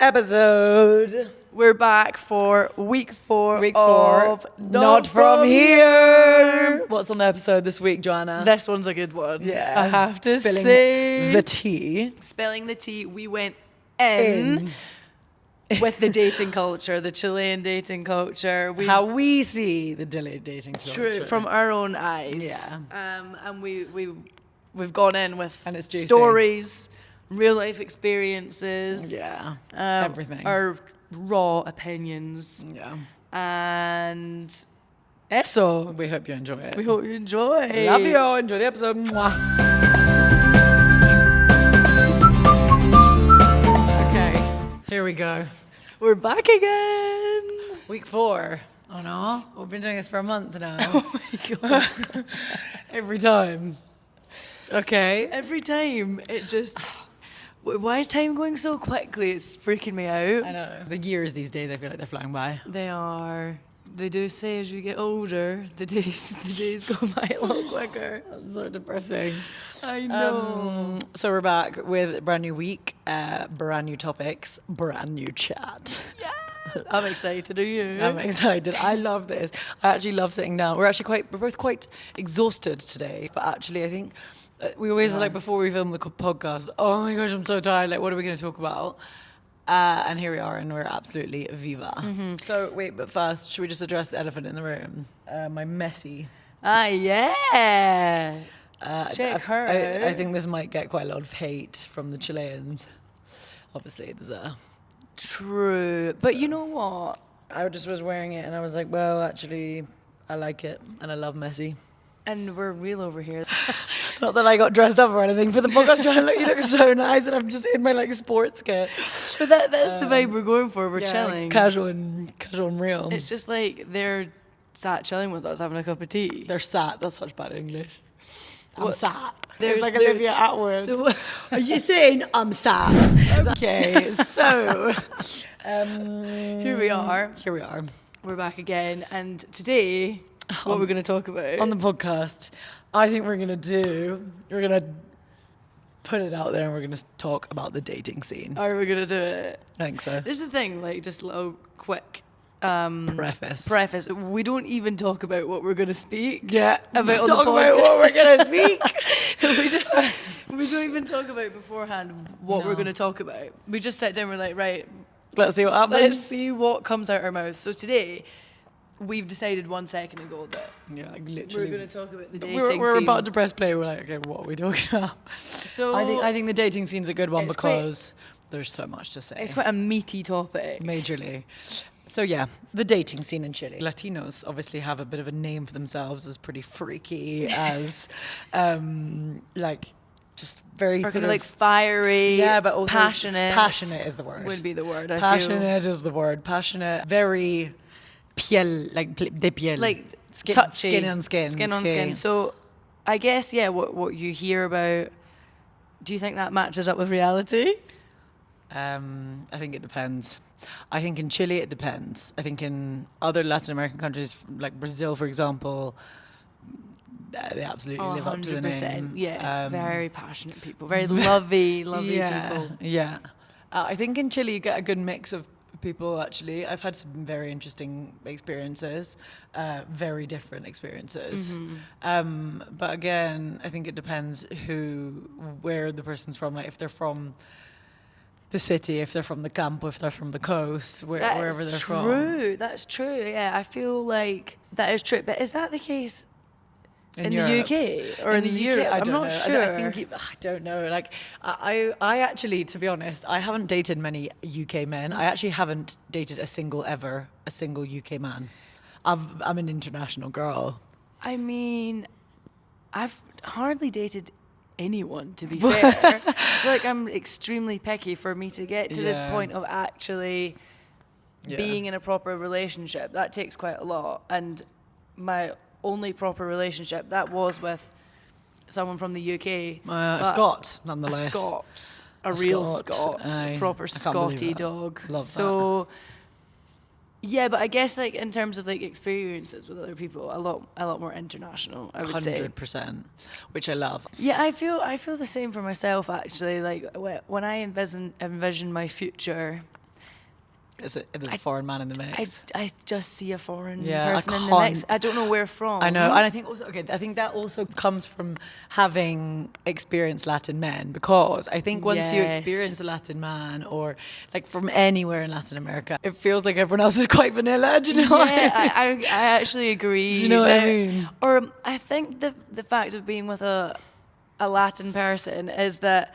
episode. We're back for week four of Not From Here. What's on the episode this week, Joanna? This one's a good one. Yeah. I have to Spilling say. the tea. Spilling the tea. We went in with the dating culture, the Chilean dating culture. How we see the Chilean dating culture. True, from our own eyes. Yeah. And we've gone in with And it's juicy. stories, real life experiences. Yeah. Everything. Our raw opinions. Yeah. And eso. We hope you enjoy it. We hope you enjoy. Love you all. Enjoy the episode. Mwah. Okay. Here we go. We're back again. Week 4. Oh no. We've been doing this for a month now. Oh my god. Every time. Okay. Every time it just. Why is time going so quickly? It's freaking me out. I know. The years these days, I feel like they're flying by. They are. They do say as you get older, the days go by a lot quicker. That's so depressing. I know. So we're back with a brand new week, brand new topics, brand new chat. Yeah. I'm excited. Are you? I'm excited. I love this. I actually love sitting down. We're both quite exhausted today, but actually I think we always like before we film the podcast, oh my gosh, I'm so tired. Like, what are we going to talk about? And here we are, and we're absolutely viva. Mm-hmm. So wait, but first, should we just address the elephant in the room? My messy. Ah, yeah. Check her. I think this might get quite a lot of hate from the Chileans. Obviously, there's a... True. But you know what? I just was wearing it, and I was like, well, actually, I like it, and I love messy. And we're real over here. Not that I got dressed up or anything for the podcast. You look so nice, and I'm just in my like sports kit. But that's the vibe we're going for. We're chilling. Casual and real. It's just like they're sat chilling with us, having a cup of tea. They're sat. That's such bad English. I'm What? sat. There's It's like there- Olivia Atwood. So- Are you saying I'm sat? Okay, so Here we are. Here we are We're back again. And today, what we're going to talk about. on the podcast. I think we're gonna put it out there, and we're gonna talk about the dating scene. Are we going to do it? I think so. This is the thing, like, just a little quick Preface. We don't even talk about what we're going to speak. Yeah, About on talk the about podcast. what we're gonna speak. We don't even talk about beforehand what we're going to talk about. We just sit down, we're like, right, Let's see what happens. let's see what comes out our mouth. So today, we've decided 1 second ago that Yeah, like we're literally. going to talk about the dating We're scene. about to press play. We're like, okay, what are we talking about? So I think the dating scene's a good one It's because there's so much to say. it's quite a meaty topic. Majorly. So yeah, the dating scene in Chile. Latinos obviously have a bit of a name for themselves as pretty freaky, as like just very Or sort kind of of like fiery, yeah, but also passionate. Passionate is the word. Would be the word. I feel. Passionate is the word. Passionate, very piel, like de piel, Like skin, touchy. skin on skin, Skin on skin. So I guess, yeah, what you hear about, do you think that matches up with reality? I think it depends. I think in Chile it depends. I think in other Latin American countries, like Brazil, for example, they absolutely live up to the name. Yes, very passionate people, very lovey people. Yeah. I think in Chile you get a good mix of people, actually. I've had some very interesting experiences, very different experiences. But again, I think it depends where the person's from. Like if they're from the city, if they're from the campo, if they're from the coast, wherever they're from. That's true. Yeah, I feel like that is true. But is that the case in Europe. the UK or in the UK, Europe? I I'm don't not know. sure. I don't know. Like, I actually, to be honest, I haven't dated many UK men. I actually haven't dated a single UK man. I'm an international girl. I mean, I've hardly dated anyone, to be fair. I feel like I'm extremely picky for me to get to the point of actually being in a proper relationship. That takes quite a lot. And my only proper relationship, that was with someone from the UK. A Scot, nonetheless. A Scot. A real Scot. Aye. Proper I can't believe Scotty that. dog. Love so yeah, but I guess like in terms of like experiences with other people, a lot more international, I would say. 100%, which I love. Yeah, I feel the same for myself actually. Like when I envision my future, there's a foreign man in the mix. I just see a foreign Yeah, person I in the mix. can't. I don't know where from. I know, and I think also I think that also comes from having experienced Latin men, because I think once you Yes. experience a Latin man, or like from anywhere in Latin America, it feels like everyone else is quite vanilla. Do you know what I mean? I actually agree. Do you know what I Now, mean? Or I think the fact of being with a Latin person is that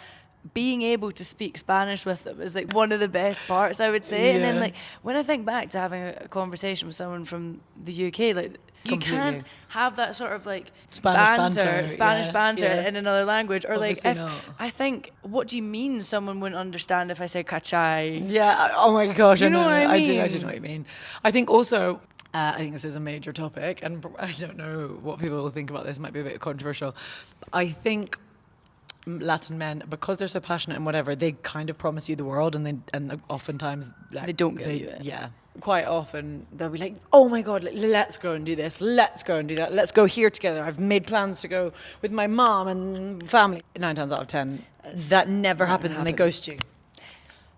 being able to speak Spanish with them is like one of the best parts, I would say. And then Yeah. like when I think back to having a conversation with someone from the UK, like you Completely. can't have that sort of like Spanish banter, Spanish yeah, banter yeah. in another language, or like Obviously if not. I think, what do you mean someone wouldn't understand if I say "cachai"? Yeah. Oh my gosh. Do you know what I I do mean? know what you mean. I think also. I think this is a major topic, and I don't know what people will think about this. Might be a bit controversial. I think Latin men, because they're so passionate and whatever, they kind of promise you the world, and oftentimes like, They don't give you it. Yeah. Quite often they'll be like, "Oh my God, let's go and do this. Let's go and do that. Let's go here together. I've made plans to go with my mom and family." 9 times out of 10, that never happens, and they ghost you.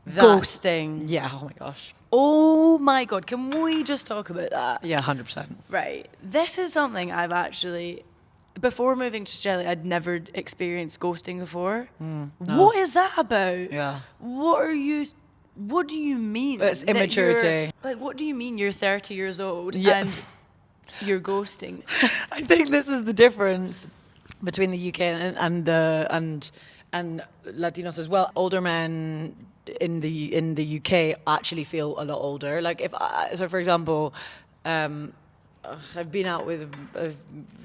Ghosting. Yeah. Oh my gosh. Oh my God, can we just talk about that? Yeah. 100%. Right. This is something I've actually, before moving to Chile, I'd never experienced ghosting before. No. What is that about? Yeah. What do you mean? It's that immaturity. you're- Like, what do you mean you're 30 years old Yeah. and you're ghosting? I think this is the difference between the UK and Latinos as well. Older men in the UK actually feel a lot older. Like so for example, I've been out with a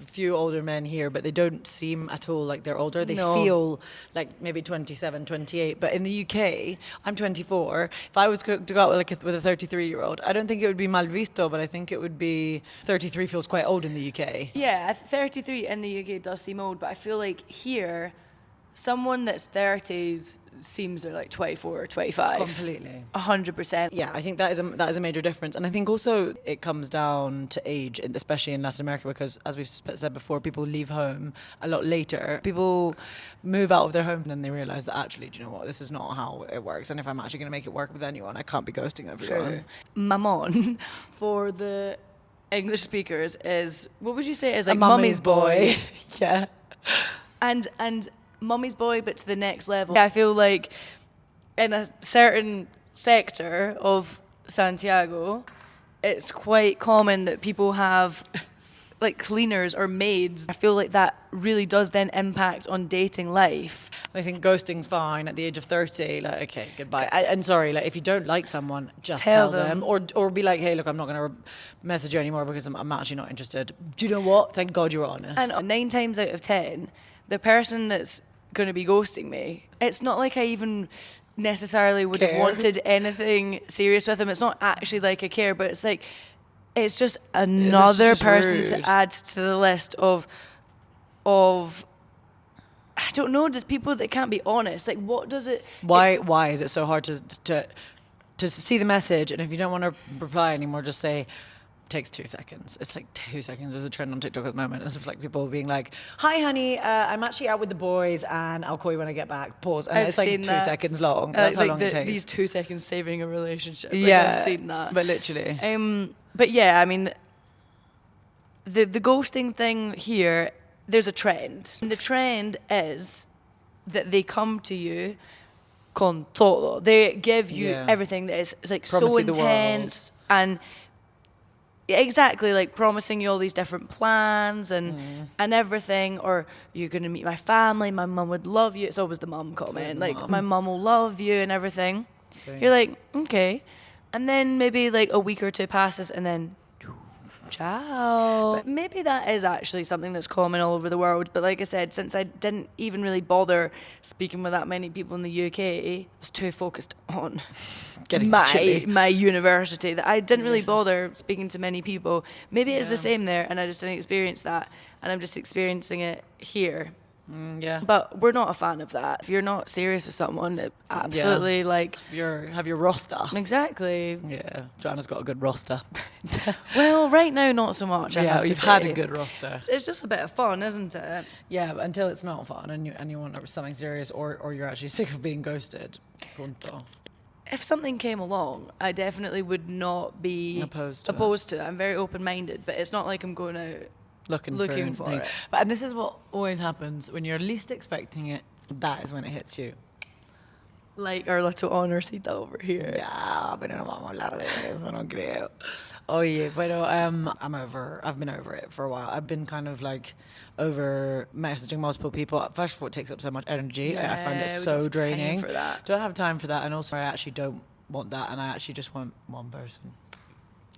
few older men here, but they don't seem at all like they're older. They No. feel like maybe 27, 28. But in the UK, I'm 24. If I was to go out with a 33-year-old, I don't think it would be mal visto, but I think it would be 33 feels quite old in the UK. Yeah, 33 in the UK does seem old, but I feel like here, someone that's 30 seems they're like 24 or 25. Completely. 100%. Yeah, I think that is a major difference, and I think also it comes down to age, especially in Latin America, because as we've said before, people leave home a lot later. People move out of their home and then they realise that actually, do you know what, this is not how it works, and if I'm actually going to make it work with anyone, I can't be ghosting everyone. True. Mamon, for the English speakers, is, what would you say, is like mummy's boy. Yeah. and mummy's boy, but to the next level. I feel like in a certain sector of Santiago, it's quite common that people have like cleaners or maids. I feel like that really does then impact on dating life. I think ghosting's fine at the age of 30. Like, okay, goodbye. And sorry, like if you don't like someone, just tell them. Or be like, hey, look, I'm not going to message you anymore because I'm actually not interested. Do you know what? Thank God you're honest. And 9 times out of 10, the person that's going to be ghosting me, it's not like I even necessarily would have wanted anything serious with them. It's not actually like I care, but it's like, it's just another just person rude. to add to the list of I don't know, just people that can't be honest. Like, what does it? Why is it so hard to see the message, and if you don't want to reply anymore, just say, takes 2 seconds. It's like 2 seconds. There's a trend on TikTok at the moment. It's like people being like, "Hi, honey, I'm actually out with the boys, and I'll call you when I get back." Pause, and it's like 2 seconds long. That's how long it takes. These 2 seconds saving a relationship. Like, Yeah, I've seen that. but literally. But yeah, I mean, the ghosting thing here, there's a trend. And the trend is that they come to you con todo. They give you everything that is like Promise so you the intense and exactly like promising you all these different plans and everything, or you're going to meet my family, my mum would love you. It's always the mum comment, like my mum will love you and everything. Sweet. You're like, okay. And then maybe like a week or two passes and then ciao. But maybe that is actually something that's common all over the world. But like I said, since I didn't even really bother speaking with that many people in the UK, I was too focused on Getting to Chile. my university that I didn't really bother speaking to many people. Maybe it's the same there and I just didn't experience that, and I'm just experiencing it here. Yeah. But we're not a fan of that. If you're not serious with someone, it absolutely like... Have your roster. Exactly. Yeah. Joanna's got a good roster. Well, right now, not so much, I have to you've say. had a good roster. It's just a bit of fun, isn't it? Yeah, but until it's not fun and you want something serious, or you're actually sick of being ghosted. Punto. if something came along, I definitely would not be Opposed to it. I'm very open-minded, but it's not like I'm going out looking for thing. it. But and this is what always happens when you're least expecting it. That is when it hits you. Like our little honorcita over here. Ya, pero no vamos a hablar de eso, no creo. Oye, pero I've been over it for a while. I've been kind of like over messaging multiple people. First of all, it takes up so much energy. I find it so draining. Don't have time for that. And also, I actually don't want that. And I actually just want one person.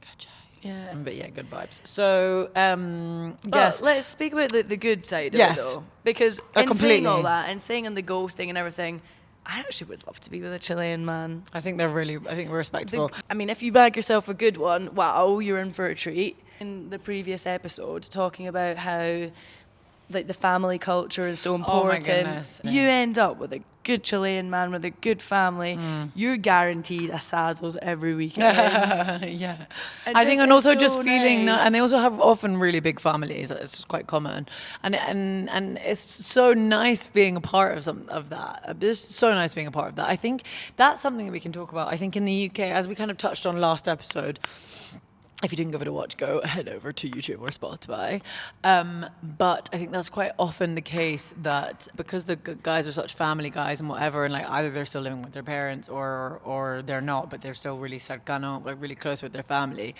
Gotcha. Yeah. But yeah, good vibes. So, yes. Let's speak about the good side of it, though. Because in saying all that, and saying on the ghosting and everything, I actually would love to be with a Chilean man. I think we're respectful. I mean, if you bag yourself a good one, wow, you're in for a treat. In the previous episode, talking about how like the family culture is so important. Oh my goodness. You end up with a good Chilean man with a good family. You're guaranteed asados every weekend. Yeah. I think, and also so just feeling, nice. And they also have often really big families. It's quite common, and it's so nice being a part of that. It's so nice being a part of that. I think that's something that we can talk about. I think in the UK, as we kind of touched on last episode. If you didn't give it a watch, go head over to YouTube or Spotify. But I think that's quite often the case that because the guys are such family guys and whatever, and like either they're still living with their parents or they're not, but they're still really cercano, like really close with their family.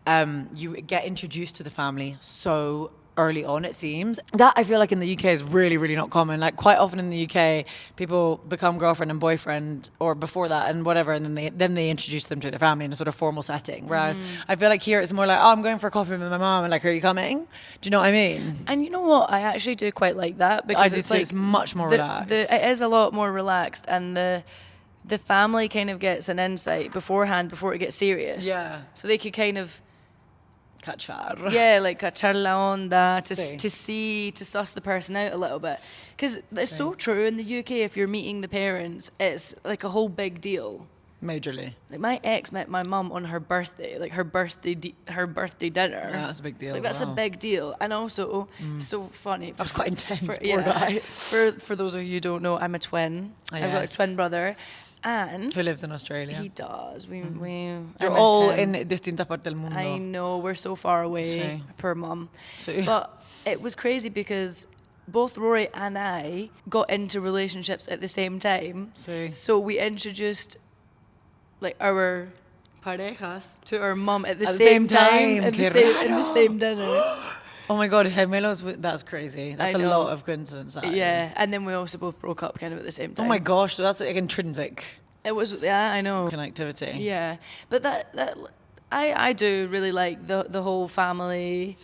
You get introduced to the family so early on, it seems. That I feel like in the UK is really, really not common. Like quite often in the UK, people become girlfriend and boyfriend, or before that and whatever, and then they introduce them to their family in a sort of formal setting. Whereas I feel like here it's more like, oh, I'm going for a coffee with my mom, and like, are you coming? Do you know what I mean? And you know what? I actually do quite like that because it's much more relaxed. It is a lot more relaxed, and the family kind of gets an insight beforehand before it gets serious. Yeah. So they could kind of cachar. Yeah, like cachar la onda, to suss the person out a little bit. Because it's so true in the UK, if you're meeting the parents, it's like a whole big deal. Majorly. Like my ex met my mum on her birthday, like her birthday dinner. Yeah, that's a big deal. Like that's a big deal, and also so funny. That was quite intense. Poor guy. For those of you who don't know, I'm a twin. Yes. I've got a twin brother. And who lives in Australia? He does. You're all in distintas partes del mundo. I know, we're so far away. Per mum. But it was crazy because both Rory and I got into relationships at the same time. So we introduced like our parejas to our mum at the same time in the same dinner. Oh my God, gemelos, that's crazy. That's a lot of coincidence. Yeah, and then we also both broke up kind of at the same time. Oh my gosh, so that's like intrinsic. It was, yeah, I know. Connectivity. Yeah, but that I do really like the whole family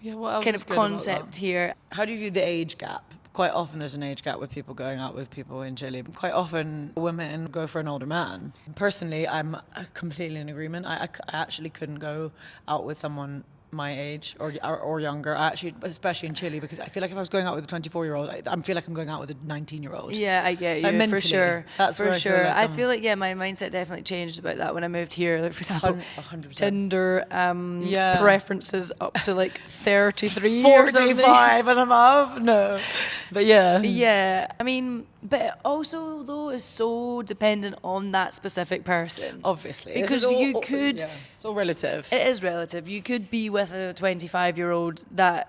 kind of concept here. How do you view the age gap? Quite often there's an age gap with people going out with people in Chile. Quite often women go for an older man. Personally, I'm completely in agreement. I actually couldn't go out with someone my age or younger. I actually, especially in Chile, because I feel like if I was going out with a 24-year-old, I feel like I'm going out with a 19-year-old. Yeah, I get you. Mentally, for sure. That's for sure. I feel like my mindset definitely changed about that when I moved here. Like for example, 100%. Tinder preferences up to like 33 45 and above. No, but yeah. I mean, but also though is so dependent on that specific person. Obviously, because you could. Yeah. It's all relative. It is relative. You could be with a 25-year-old that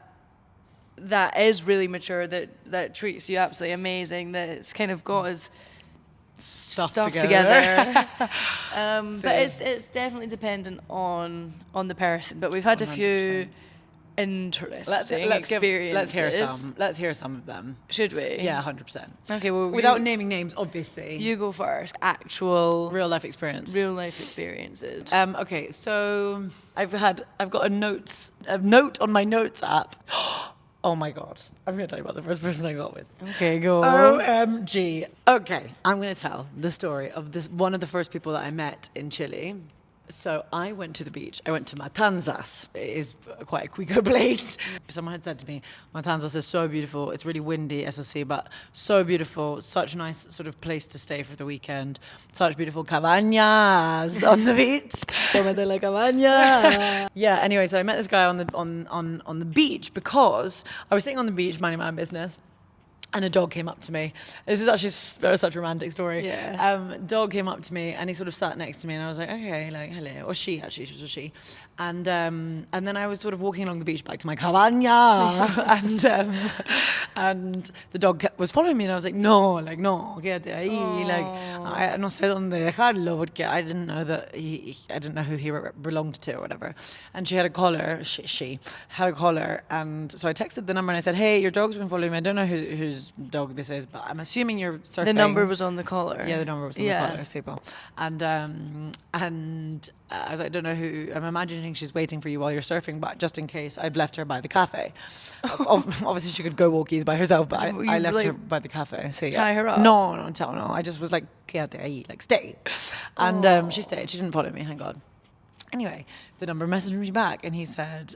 is really mature, that treats you absolutely amazing, that's kind of got his stuff together. But it's definitely dependent on the person. But we've had 100%. A few interesting experiences. Let's hear some of them. Should we? Yeah, 100%. Okay, well, without naming names, obviously. You go first. Actual real life experiences. Okay, so I've got a note on my notes app. Oh my God, I'm going to tell you about the first person I got with. Okay, go. OMG. Okay, I'm going to tell the story of one of the first people that I met in Chile. So I went to the beach. I went to Matanzas. It is quite a cuico place. Someone had said to me, Matanzas is so beautiful. It's really windy, SOC, but so beautiful. Such a nice sort of place to stay for the weekend. Such beautiful cabañas on the beach. Tómate la cabaña. Yeah, anyway, so I met this guy on the beach because I was sitting on the beach minding my own business. And a dog came up to me. This is actually such a romantic story. Yeah. Dog came up to me and he sort of sat next to me and I was like, okay, like, hello. Or she was a she. And then I was sort of walking along the beach back to my cabaña. and the dog was following me and I was like, no, quédate ahí. Like, I no sé dónde dejarlo porque I didn't know that I didn't know who he belonged to or whatever. And she had a collar, she had a collar. And so I texted the number and I said, hey, your dog's been following me. I don't know whose dog this is, but I'm assuming you're surfing. The number was on the collar. Yeah, the number was on the collar. Super. And I was like, I don't know who. I'm imagining she's waiting for you while you're surfing, but just in case, I've left her by the cafe. Obviously, she could go walkies by herself, but I left her by the cafe. So, tie her up? No. I just was like, quédate ahí, like stay. And she stayed. She didn't follow me, thank God. Anyway, the number messaged me back, and he said,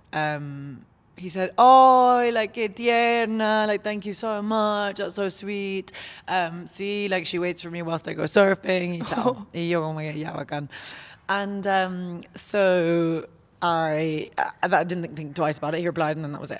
oh, like, qué tierna, like, thank you so much, that's so sweet. Sí, like, she waits for me whilst I go surfing. Y chao. Y yo como que, ya, bacán. And so I didn't think twice about it. He replied, and then that was it.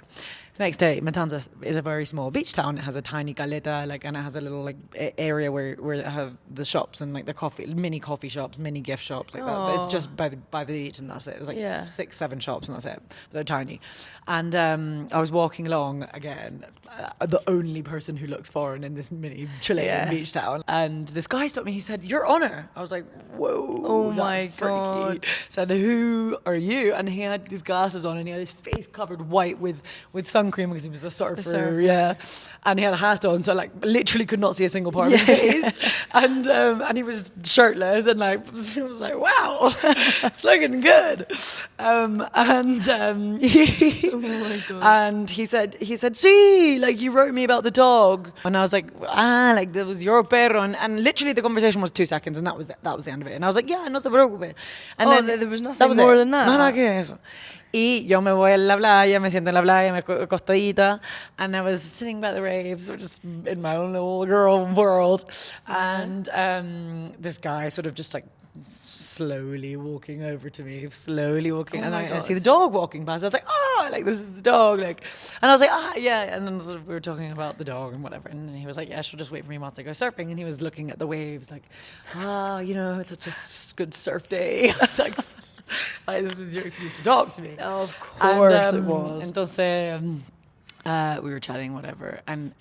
The next day, Matanzas is a very small beach town. It has a tiny caleta, like, and it has a little like area where they have the shops and like the mini coffee shops, mini gift shops, like that. But it's just by the beach, and that's it. There's like 6-7 shops, and that's it. But they're tiny. And I was walking along again, the only person who looks foreign in this mini Chilean beach town, and this guy stopped me. He said, "You're on her." I was like, "Whoa, oh that's my freaky." God. Said, "Who are you?" And he had these glasses on, and he had his face covered white with sun cream because he was a surfer. Yeah, and he had a hat on, so I like literally could not see a single part of his face. And he was shirtless, and like I was like, wow, it's looking good. Oh my God. And he said, sí, like you wrote me about the dog, and I was like, like that was your perro, and literally the conversation was 2 seconds, and that was the end of it. And I was like, yeah, no te preocupes. And then there was nothing more than that. No, que eso. Y yo me voy a la playa, me siento en la playa, me acostadita, and I was sitting by the waves, or just in my own little girl world, and this guy sort of just like slowly walking over to me, and I see the dog walking past. I was like, oh, like this is the dog, like, and I was like, yeah, and then sort of we were talking about the dog and whatever, and he was like, yeah, she'll just wait for me whilst I go surfing, and he was looking at the waves like, it's such a good surf day. I was like, this was your excuse to talk to me. Of course it was. Entonces, we were chatting, whatever, and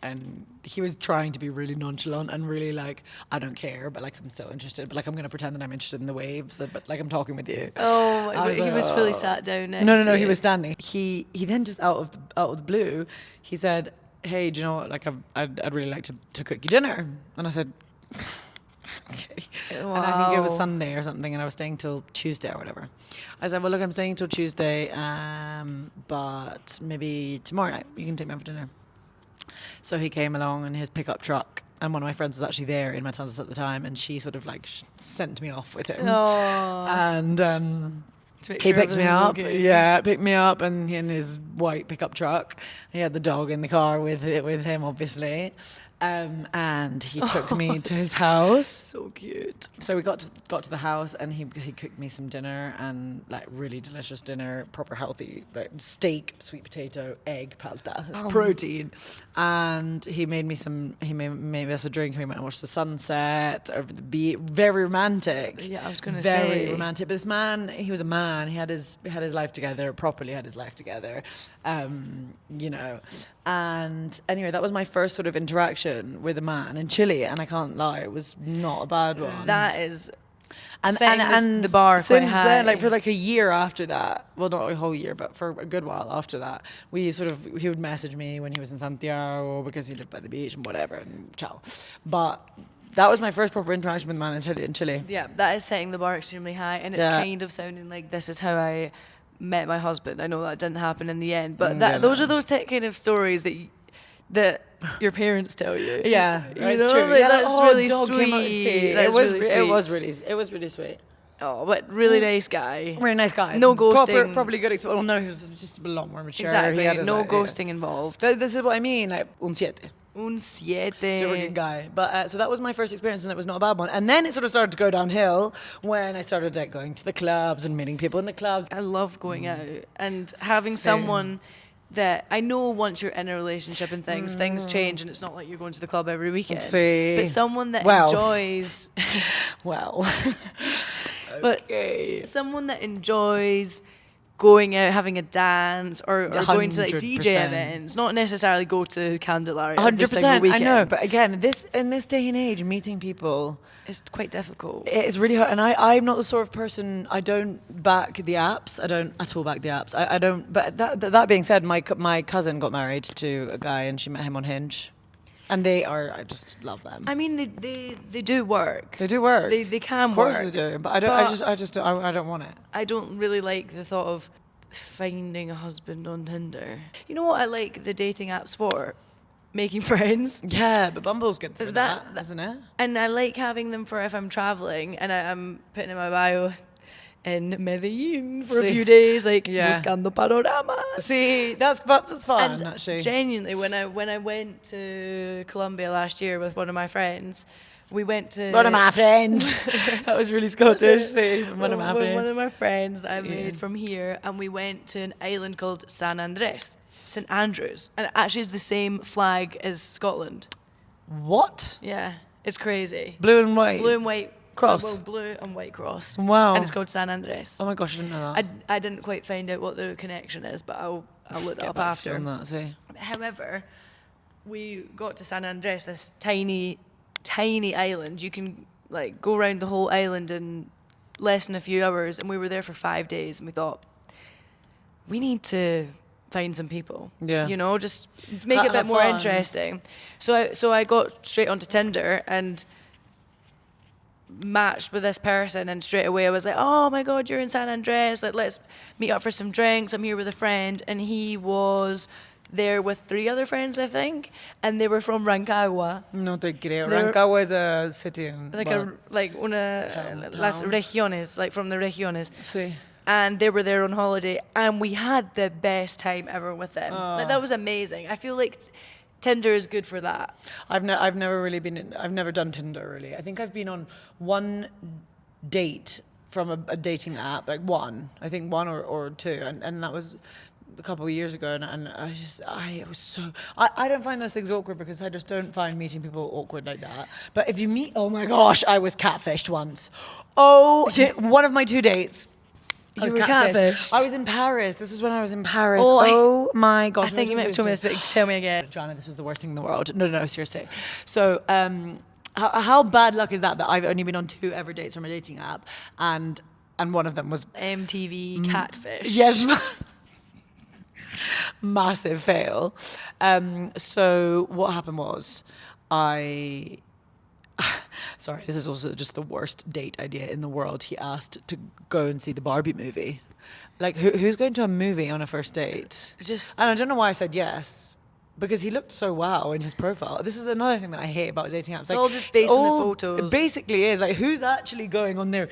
he was trying to be really nonchalant and really like, I don't care, but like I'm still interested, but like I'm going to pretend that I'm interested in the waves, but like I'm talking with you. Oh, but he was fully sat down next to No, you. he was standing. He then just out of the blue, he said, hey, do you know what, like I'd really like to cook you dinner. And I said, okay. Wow. And I think it was Sunday or something, and I was staying till Tuesday or whatever. I said, well, look, I'm staying till Tuesday, but maybe tomorrow night you can take me out for dinner. So he came along in his pickup truck, and one of my friends was actually there in Matanzas at the time, and she sort of like sent me off with him. Oh. And he picked me up. Okay. Yeah, picked me up, and he in his white pickup truck. He had the dog in the car with him, obviously. And he took me to his house. So cute. So we got to the house, and he cooked me some dinner, and like really delicious dinner, proper healthy, like steak, sweet potato, egg, palta, protein. And he made us a drink. We went and watched the sunset over the beach. Very romantic. Yeah, I was going to say. Very romantic. But this man, he was a man. He had his life together. Properly had his life together. And anyway, that was my first sort of interaction with a man in Chile, and I can't lie, it was not a bad one. That is, and the bar since quite high. then, like for like a year after that, well, not a whole year, but for a good while after that, he would message me when he was in Santiago because he lived by the beach and whatever, and ciao. But that was my first proper interaction with a man in Chile. Yeah, that is setting the bar extremely high, and it's kind of sounding like this is how I met my husband. I know that didn't happen in the end, but those are those kind of stories that your parents tell you. Yeah, it's true. Like, that's really dog sweet. Came out to see. It was really sweet. Oh, but really nice guy. Really nice guy. No ghosting. Probably good experience. Oh no, he was just a lot more mature. Exactly. No ghosting Yeah. involved. This is what I mean. Like un siete. Un siete. Super good guy. But so that was my first experience, and it was not a bad one. And then it sort of started to go downhill when I started going to the clubs and meeting people in the clubs. I love going out and having someone that I know once you're in a relationship and things change, and it's not like you're going to the club every weekend. See. But someone that Well. enjoys, Well, but someone that enjoys going out, having a dance, or going to like DJ 100%. events, not necessarily go to Candlelight every single 100%. I weekend. know, but again, in this day and age, meeting people, It's quite difficult. it's really hard. And I'm not the sort of person. I don't back the apps. I don't at all back the apps. I don't. But that being said, my cousin got married to a guy, and she met him on Hinge, and I just love them. I mean, they do work. They do work. They can Of course work. they do. But I don't want it. I don't really like the thought of finding a husband on Tinder. You know what I like the dating apps for? Making friends. Yeah, but Bumble's good for that, isn't it? And I like having them for if I'm traveling and I'm putting in my bio in Medellin for a few days, like buscando panorama. See, that's fun, And actually. genuinely, when I went to Colombia last year with one of my friends, we went to One of my friends. That was really Scottish. See, one of my friends. One of my friends that I made from here, and we went to an island called San Andres, St Andrews, and it actually is the same flag as Scotland. What? Yeah, it's crazy. Blue and white. Blue and white Cross. Well, blue and white cross. Wow. And it's called San Andres. Oh my gosh, I didn't know that. I didn't quite find out what the connection is, but I'll look that up back to after. you on that, see. However, we got to San Andres, this tiny island. You can like go around the whole island in less than a few hours, and we were there for 5 days, and we thought we need to find some people. Yeah. You know, just make it a bit Have more fun. interesting. So I got straight onto Tinder and matched with this person, and straight away I was like, oh my god, you're in San Andres, like let's meet up for some drinks, I'm here with a friend. And he was there with 3 other friends, I think, and they were from Rancagua. No te creo. Rancagua is a city in... Like town. las regiones, like from the regiones. Sí. And they were there on holiday, and we had the best time ever with them. Like, that was amazing. I feel like Tinder is good for that. I've never really been... I've never done Tinder, really. I think I've been on one date from a dating app, like one. I think one or two, and that was a couple of years ago, and it was so... I don't find those things awkward because I just don't find meeting people awkward like that. But if you meet... Oh my gosh, I was catfished once. One of my 2 dates. You were catfished? I was in Paris. This was when I was in Paris. Oh, My gosh. I think you might have told me this, but tell me again. Joanna, this was the worst thing in the world. No, seriously. So, how bad luck is that I've only been on 2 ever dates from a dating app, and one of them was MTV catfish. yes, massive fail. So what happened was sorry, this is also just the worst date idea in the world. He asked to go and see the Barbie movie. Like, who's going to a movie on a first date? And I don't know why I said yes. Because he looked so wow in his profile. This is another thing that I hate about dating apps. It's all just based on the photos. It basically is. Like, who's actually going on their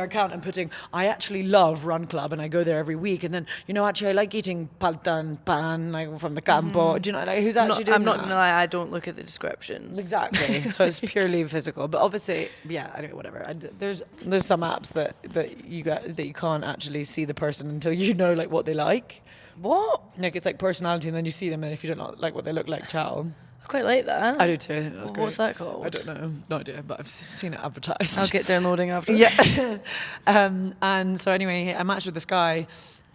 account and putting, I actually love Run Club and I go there every week. And then, actually I like eating palta and pan, like, from the campo. Do you know, like, who's actually doing I'm not that? going to lie, I don't look at the descriptions. Exactly. So it's purely physical. But obviously, yeah, anyway, whatever. There's some apps that you can't actually see the person until you know, like, what they like. What? Like, it's like personality, and then you see them, and if you don't like what they look like, ciao. I quite like that. I do too. I think that's great. What's that called? I don't know. No idea, but I've seen it advertised. I'll get downloading after. Yeah. And so anyway, I matched with this guy.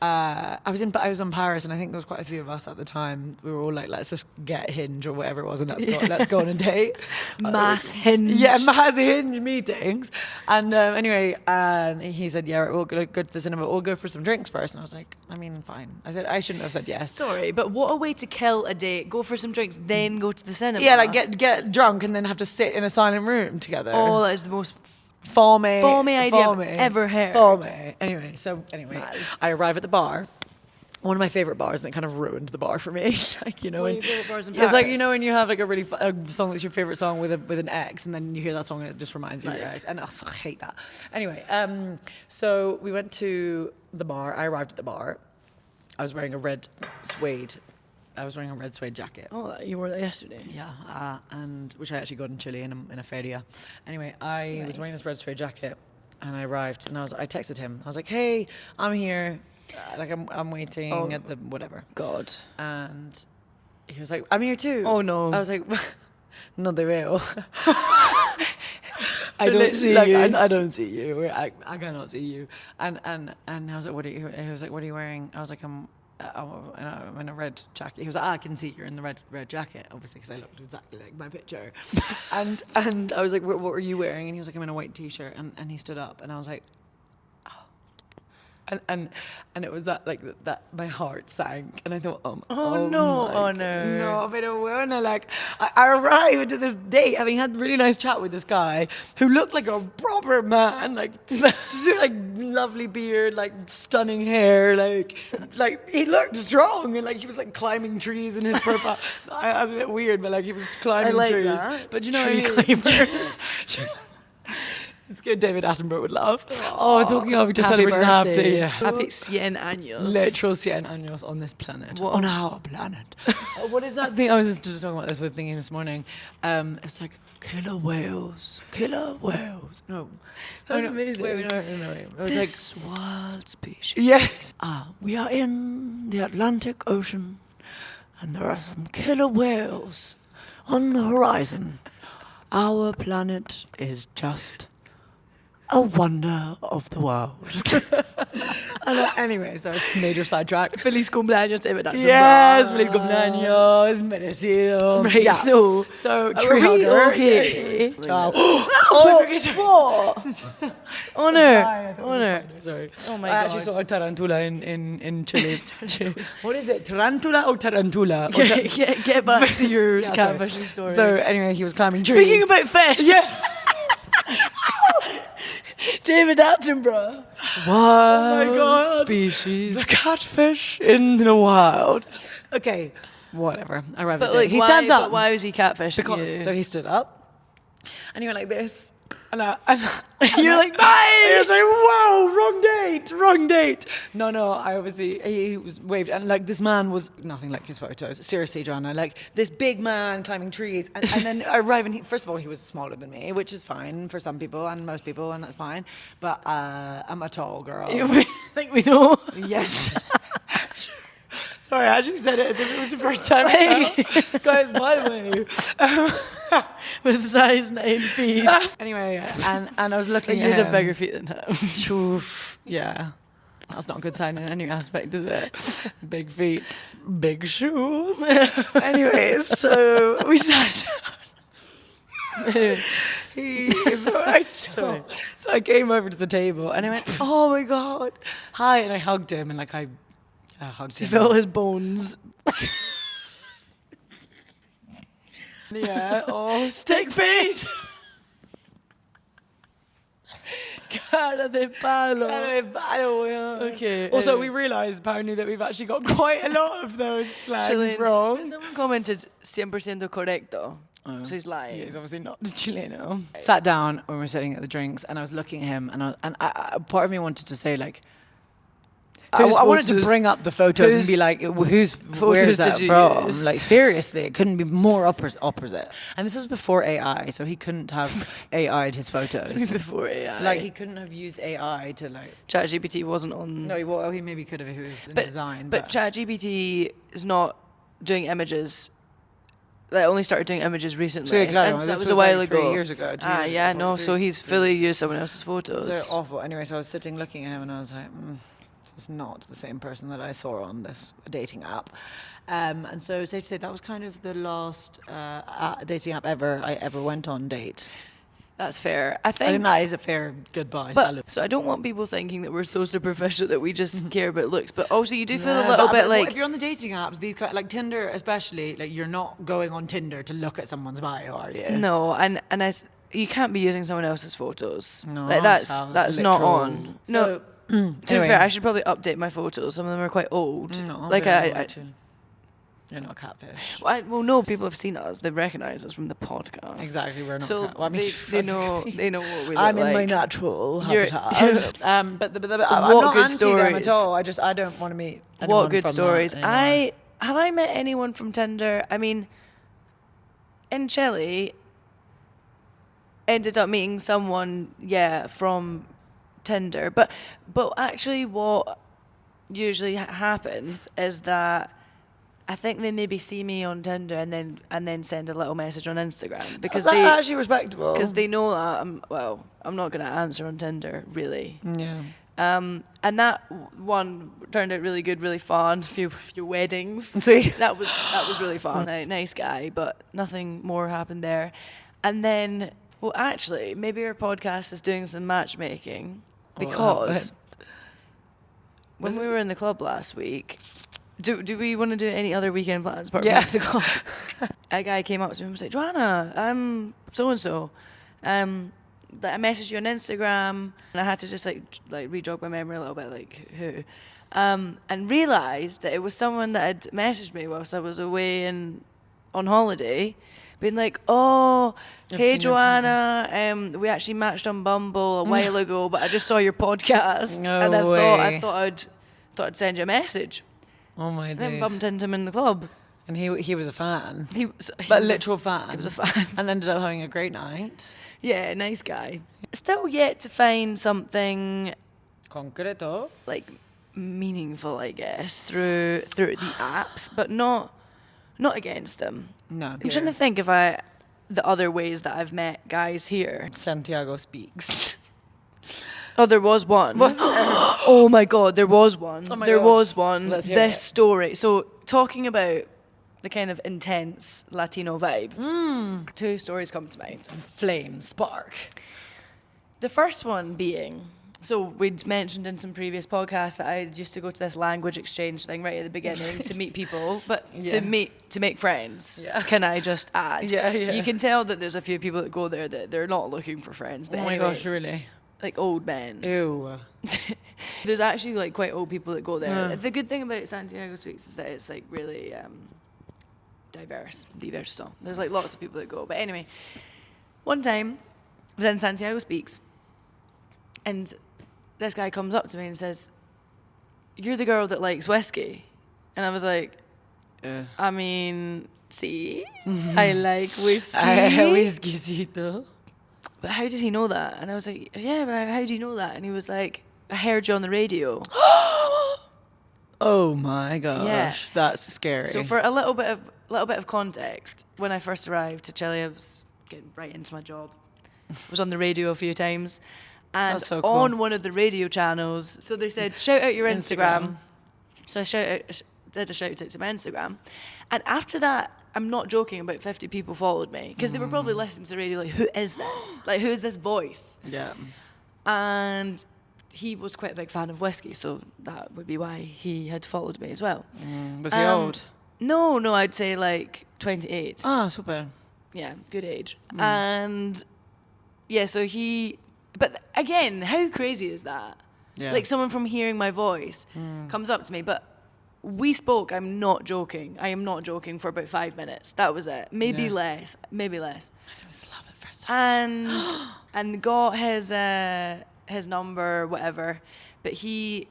I was on Paris, and I think there was quite a few of us at the time. We were all like, let's just get Hinge or whatever it was, and let's go on a date. Mass Hinge. Yeah, mass Hinge meetings. And anyway, he said, yeah, we'll go to the cinema. We'll go for some drinks first. And I was like, I mean, fine. I said I shouldn't have said yes. Sorry, but what a way to kill a date. Go for some drinks, then go to the cinema. Yeah, like get drunk and then have to sit in a silent room together. Oh, that is the most Formy idea I've ever heard. Formy. Anyway, I arrive at the bar. One of my favorite bars, and it kind of ruined the bar for me. Like, What are your favorite bars in it's like, Paris? when you have like a song that's your favorite song with an ex, and then you hear that song and it just reminds you of your ex, and I hate that. Anyway, so we went to the bar. I arrived at the bar. I was wearing a red suede jacket. Oh, you wore that yesterday. Yeah, and which I actually got in Chile in a feria. Anyway, I was wearing this red suede jacket, and I arrived, and I texted him. I was like, "Hey, I'm here. Like I'm waiting at the whatever. God. And he was like, I'm here too. Oh no. I was like, no te veo. I don't see like, you. I don't see you. I cannot see you. And I was like, what are you? He was like, what are you wearing? I was like, I'm in a red jacket. He was like, I can see you're in the red jacket, obviously, because I looked exactly like my picture. and I was like, what were you wearing? And he was like, I'm in a white t-shirt. And he stood up, and I was like, and it was that like that my heart sank, and I thought, no, pero bueno, like I arrived at this date having had a really nice chat with this guy who looked like a proper man, like lovely beard, like stunning hair, like he looked strong, and like he was like climbing trees in his profile. I was a bit weird, but like he was climbing trees. That. But you know, tree climbers. It's good. David Attenborough would laugh. Talking of, we just celebrated half day. Yeah. Happy 100 años. Literal 100 años on this planet. What? On our planet. What is that thing? I was just talking about this with thinking this morning. It's like killer whales. No, That's amazing. Wait, no. It was This wild species. yes. We are in the Atlantic Ocean, and there are some killer whales on the horizon. Our planet is just a wonder of the world. Anyway, so it's major sidetrack. Feliz cumpleaños, David Attenborough. Yes, feliz cumpleaños, merecido. Right, Yeah. so tree hugger. okay? Ciao. It's okay. What? Honor. Sorry. Oh my I actually God. saw a tarantula in Chile. What is it? Tarantula or tarantula? Get back to your Yeah, catfishing story. So anyway, he was climbing trees. Speaking about fish. Yeah. David Attenborough. Oh my God. Species. The catfish in the wild. Okay, whatever. I arrived at But the like, He stands but up. why was he catfishing Because, you? so he stood up, and he went like this. And You're like, bye! I was like, whoa, wrong date. No, I obviously, he was waved. And like, this man was nothing like his photos. Seriously, Joanna, like this big man climbing trees. And then I arrive, and first of all, he was smaller than me, which is fine for some people and most people, and that's fine. But I'm a tall girl. Like we know. Yes. Sorry, I actually said it as if it was the first time. Guys, by the way. With size 9 feet. Anyway, and I was looking You'd at have him. bigger feet than him. Yeah. That's not a good sign in any aspect, is it? Big feet, big shoes. Anyway, so we sat down. So I came over to the table, and I went, oh my God, hi. And I hugged him, and like I hugged He him. felt his bones. Yeah. Oh, stick face. Cara de palo. Okay. Also, we realised apparently that we've actually got quite a lot of those slangs Chilean. wrong. Someone commented 100% correcto. So he's lying. He's obviously not Chileno. Sat down when we were sitting at the drinks, and I was looking at him, and I part of me wanted to say like, I wanted to bring up the photos and be like, whose photos did that you from? use? Like seriously, it couldn't be more opposite. And this was before AI, so he couldn't have AI'd his photos. Before AI. Like he couldn't have used AI to like. ChatGPT wasn't on. No, well, he maybe could have if he was in design. But ChatGPT is not doing images. They only started doing images recently. Sí, claro, and so that this was was a while like ago. 3 years ago, 2 years yeah, ago, no. 3 So he's fully used someone else's photos. They're awful. Anyway, so I was sitting looking at him, and I was like, it's not the same person that I saw on this dating app. And so safe to say that was kind of the last dating app I ever went on date. That's fair. I I think think that is a fair goodbye. But, salute. so I don't want people thinking that we're so superficial that we just care about looks. But also, you do feel Yeah, a little but bit like if you're on the dating apps, these kind like Tinder especially, like you're not going on Tinder to look at someone's bio, are you? no, you can't be using someone else's photos. No, Like that's not literal. on. No. To be Anyway. fair, I should probably update my photos. Some of them are quite old. No, like you're not a catfish. well, no, people have seen us. They recognise us from the podcast. Exactly, we're not. So I mean, they know what we look I'm like. in my natural You're- habitat. But I'm What not good anti them at stories? all. I don't want to meet anyone What good from stories? that anymore. Have I met anyone from Tinder? I mean, in Chile, ended up meeting someone, from Tinder. But actually, what usually happens is that I think they maybe see me on Tinder and then send a little message on Instagram because That's actually respectable. Because they know that I'm not going to answer on Tinder really. Yeah. And that one turned out really good, really fun. Few weddings. See? That was really fun. Nice guy, but nothing more happened there. And then, well, actually, maybe our podcast is doing some matchmaking because when we were in the club last week. Do we want to do any other weekend plans apart from the club? A guy came up to me and was like, Joanna, I'm so-and-so. I messaged you on Instagram and I had to just like re-jog my memory a little bit, like who? And realised that it was someone that had messaged me whilst I was away on holiday, being like, hey Joanna, we actually matched on Bumble a while ago, but I just saw your podcast and I thought I'd send you a message. Oh my days. Then bumped into him in the club. And he was a fan. He but was literal fan. He was a fan. And ended up having a great night. Yeah, nice guy. Still yet to find something concreto, like meaningful, I guess, through the apps, but not against them. No. I'm trying to think if the other ways that I've met guys here. Santiago speaks. Oh, there was one. Was there? Oh my God, there was one. Oh my there gosh. was one. Let's hear This it. story. So talking about the kind of intense Latino vibe, two stories come to mind. Flame, spark. The first one being, so we'd mentioned in some previous podcasts that I used to go to this language exchange thing right at the beginning to meet people, but to make friends. Yeah. Can I just add? Yeah. You can tell that there's a few people that go there that they're not looking for friends. But Oh my anyway, gosh, really? like old men. Ew. There's actually like quite old people that go there. The good thing about Santiago Speaks is that it's like really diverse. So there's like lots of people that go. But anyway, one time I was in Santiago Speaks and this guy comes up to me and says, "You're the girl that likes whiskey." And I was like, I mean, see, I like whiskey. Whiskycito. But how does he know that? And I was like, yeah, but how do you know that? And he was like, I heard you on the radio. Oh my gosh, Yeah. that's scary. So for a little bit of context, when I first arrived to Chile, I was getting right into my job. I was on the radio a few times. And That's so cool. on one of the radio channels, so they said, shout out your Instagram. So I did a shout out to my Instagram. And after that, I'm not joking, about 50 people followed me. Because they were probably listening to the radio like, who is this? Like, who is this voice? Yeah. And he was quite a big fan of whiskey, so that would be why he had followed me as well. Was he old? No, I'd say like 28. Ah, super. Yeah, good age. And yeah, so but again, how crazy is that? Yeah. Like someone from hearing my voice comes up to me, but we spoke, I'm not joking. I am not joking for about 5 minutes. That was it. Maybe less. I was love at first sight. And got his number, whatever. But he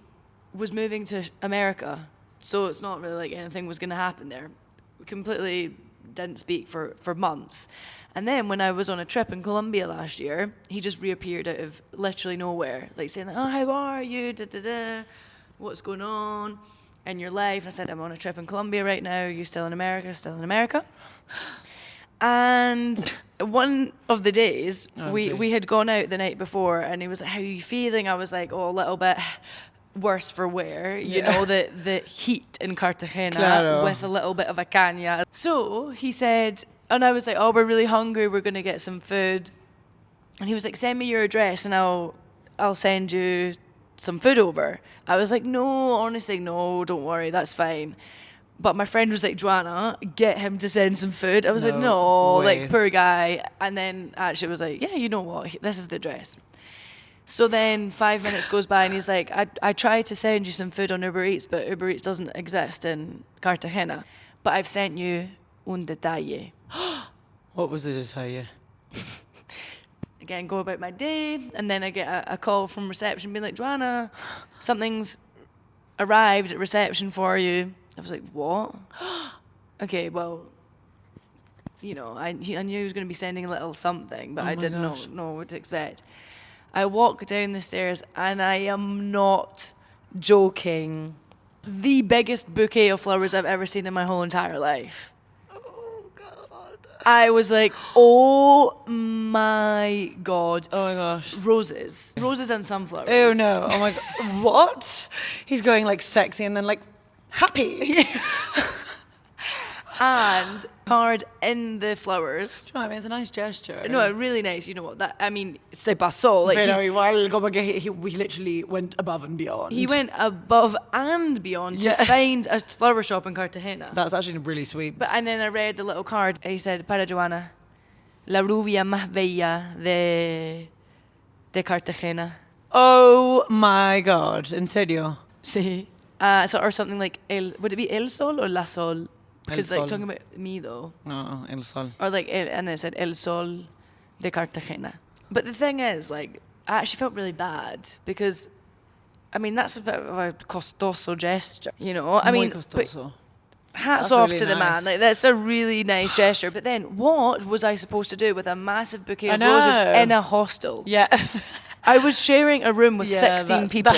was moving to America, so it's not really like anything was going to happen there. We completely didn't speak for months. And then when I was on a trip in Colombia last year, he just reappeared out of literally nowhere, like saying, oh, how are you? What's going on in your life? And I said, I'm on a trip in Colombia right now. Are you still in America? Still in America. And one of the days, we had gone out the night before, and he was like, how are you feeling? I was like, oh, a little bit worse for wear. You know, the heat in Cartagena with a little bit of a caña. So he said, and I was like, oh, we're really hungry. We're going to get some food. And he was like, send me your address and I'll send you some food over. I was like, no, honestly, no, don't worry. That's fine. But my friend was like, Joanna, get him to send some food. I was like, no, way. like, poor guy. And then actually was like, yeah, you know what? This is the address. So then 5 minutes goes by and he's like, I tried to send you some food on Uber Eats, but Uber Eats doesn't exist in Cartagena. But I've sent you un detalle. What was the detalle? Again, go about my day, and then I get a call from reception being like, Joanna, something's arrived at reception for you. I was like, what? Okay, well, you know, I knew he was going to be sending a little something, but I didn't know what to expect. I walk down the stairs, and I am not joking. the biggest bouquet of flowers I've ever seen in my whole entire life. Oh, God. I was like, oh my God. Oh, my gosh. Roses and sunflowers. Oh, no. Oh, my God. What? He's going, like, sexy and then, like, happy. And card in the flowers. Do you know what I mean? It's a nice gesture. No, really nice. You know what? That, I mean, se pasó. Like, Pero igual, como que he literally went above and beyond. he went above and beyond to find a flower shop in Cartagena. That's actually really sweet. And then I read the little card. He said, para Joanna, la rubia más bella de Cartagena. Oh my God. En serio? Sí. Or something like, would it be El Sol or La Sol? Because like talking about me though. No, El Sol. Or like, and it said El Sol de Cartagena. But the thing is, like, I actually felt really bad because, I mean, that's a bit of a costoso gesture, you know? I mean, costoso. Hats That's off really to the man. nice. Like, that's a really nice gesture. But then, what was I supposed to do with a massive bouquet of I know. roses in a hostel? Yeah. I was sharing a room with 16 people.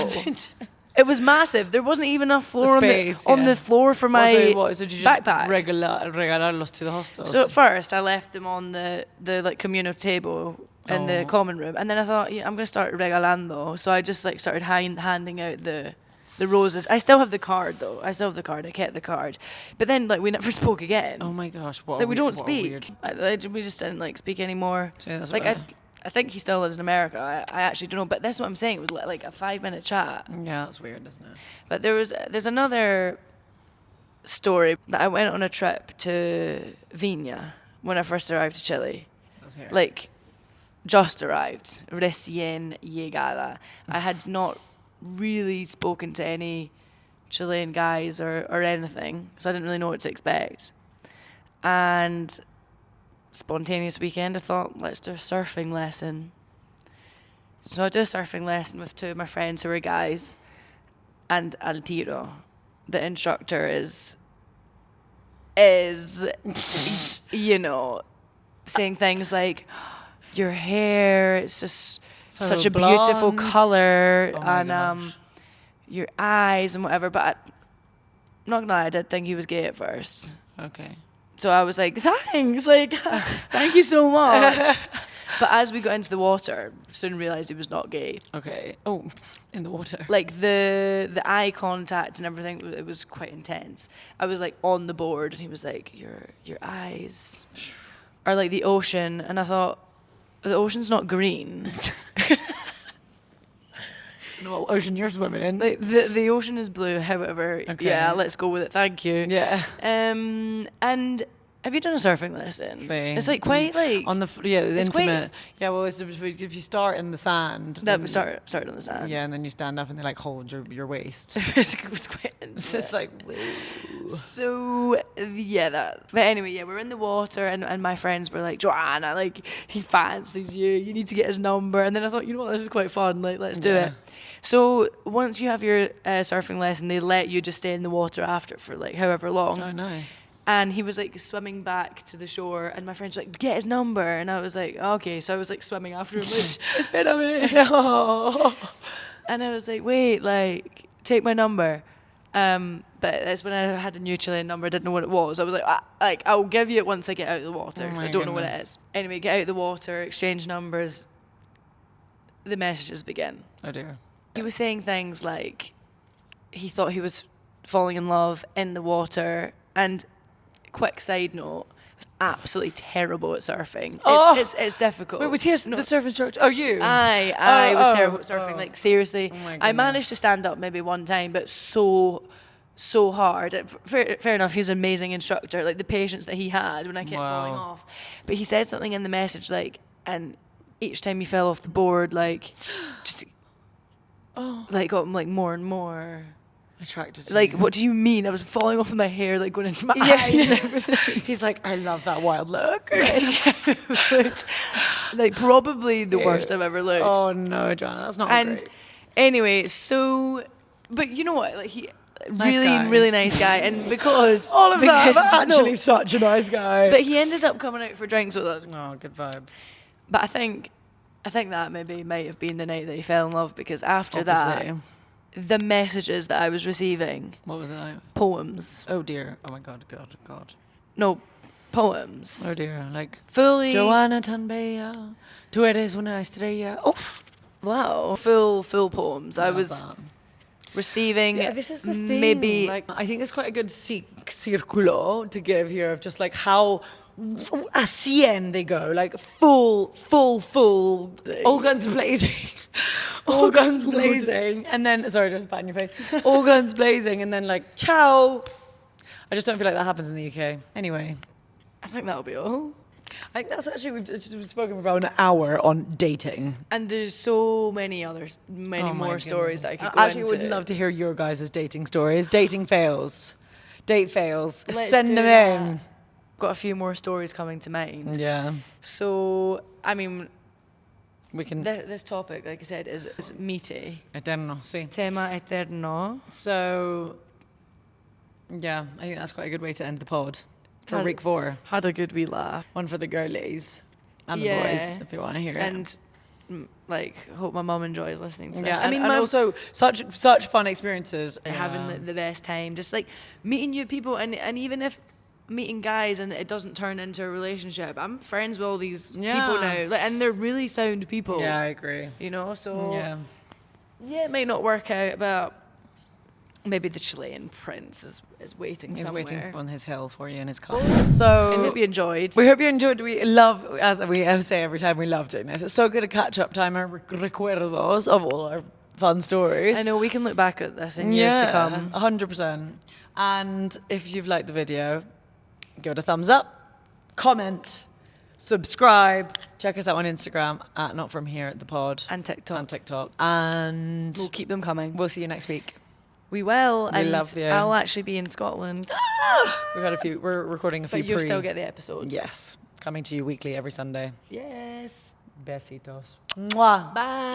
It was massive. There wasn't even enough floor on the floor for my So did you just backpack. regalarlos to the hostels? So at first, I left them on the like communal table in the common room, and then I thought, I'm going to start regalando. So I just like started handing out the roses. I still have the card though. I kept the card, but then like we never spoke again. Oh my gosh! What? Like we don't speak. We just didn't like speak anymore. Yeah, that's like what I think he still lives in America. I actually don't know, but that's what I'm saying. It was like a 5-minute chat. Yeah, that's weird, isn't it? But there's another story that I went on a trip to Viña when I first arrived to Chile. Let's hear it. Like, just arrived, recién llegada. I had not really spoken to any Chilean guys or anything, so I didn't really know what to expect. And spontaneous weekend, I thought, let's do a surfing lesson. So I did a surfing lesson with 2 of my friends who were guys, and al tiro, the instructor is you know, saying things like, your hair, it's just So such a beautiful blonde. color, Oh my and gosh. your eyes and whatever. But I'm not gonna lie, I did think he was gay at first. Okay. So I was like, thanks, like, thank you so much. But as we got into the water, soon realised he was not gay. Okay. Oh, in the water. Like the eye contact and everything, it was quite intense. I was like on the board, and he was like, your eyes are like the ocean, and I thought, the ocean's not green. No, what ocean you're swimming in? Like the ocean is blue. However, Okay. yeah, let's go with it. Thank you. Yeah. And have you done a surfing lesson? Thing. It's like quite like On the it's it's quite- intimate. Yeah, well, if you start in the sand, that. then- We started on the sand. Yeah, and then you stand up and they like hold your waist. it was quite It's intimate. just like, So yeah, that. But anyway, yeah, we're in the water, and my friends were like, Joanna, like he fancies you. You need to get his number. And then I thought, you know what, this is quite fun. Like, let's do Yeah. it. So once you have your surfing lesson, they let you just stay in the water after for like however long. oh, nice. And he was like swimming back to the shore, and my friends were like, get his number. And I was like, okay. So I was like swimming after him, like, espérame. And I was like, wait, like, take my number. But that's when I had a new Chilean number. I didn't know what it was. I was like, I'll give you it once I get out of the water, Oh because my I don't know what it goodness. is. Anyway, get out of the water, exchange numbers. The messages begin. Oh dear. He was saying things like he thought he was falling in love in the water. And quick side note, I was absolutely terrible at surfing. Oh. It's difficult. Wait, was he the surf instructor? Oh, you? I was Oh, terrible at surfing. Like, seriously. Oh my I goodness. managed to stand up maybe one time, but so hard. Fair enough, he was an amazing instructor. Like, the patience that he had when I kept falling Wow. off. But he said something in the message, like, and each time he fell off the board, like, just, like, got like more and more. Attracted to Like, you. what do you mean? I was falling off with my hair, like, going into my Yeah. eyes and everything. He's like, I love that wild look. Like, probably the worst I've ever looked. Oh no, Joanna, that's not And great. anyway, so, but you know what? Like, he Nice really, guy. really nice guy, and because All of that, because- but actually no, such a nice guy. but he ended up coming out for drinks with us. Oh, good vibes. But I think that maybe might have been the night that he fell in love, because after that, Obviously. the messages that I was receiving. What was it like? Poems. Oh dear. Oh my God. No, poems. Oh dear. Like, Fully. Joanna tan bella, tú eres una estrella. Oof. Wow. Full poems. I was recieving. Yeah, this is the thing. Maybe. Like, I think it's quite a good circulo to give here of just like how a 100 they go, like full, all guns blazing, all guns blazing, and then sorry, just pat in your face, all guns blazing, and then like ciao. I just don't feel like that happens in the UK. Anyway, I think that'll be all. I think that's actually we've spoken for about an hour on dating. And there's so many others, more stories that I could go actually into. Would love to hear your guys' dating stories, dating fails, date fails. Let's Send do them that. in. Got a few more stories coming to mind. Yeah. So, I mean, We can. this topic, like I said, is meaty. Eterno, sí. Tema eterno. So, yeah, I think that's quite a good way to end the pod for Had- week 4. Had a good wee laugh. One for the girlies and the Yeah. boys, if you want to hear it. And, hope my mum enjoys listening to this. Yeah, and also such fun experiences. having the best time. Just like meeting new people, and even if meeting guys and it doesn't turn into a relationship, I'm friends with all these people now, and they're really sound people. Yeah, I agree. You know, so Yeah. it may not work out, but maybe the Chilean prince is waiting He's somewhere. waiting on his hill for you in his castle. So I hope you enjoyed. We hope you enjoyed. We love, as we say every time, we love doing this. It's so good a catch-up time and recuerdos of all our fun stories. I know we can look back at this in years to come. 100%. And if you've liked the video, give it a thumbs up, comment, subscribe, check us out on Instagram at Not From Here at the Pod And TikTok. And We'll keep them coming. we'll see you next week. We will. We and love you. I'll actually be in Scotland. We've had a few. We're recording a few. But you'll still get the episodes. Yes, coming to you weekly every Sunday. Yes. Besitos. Mwah. Bye.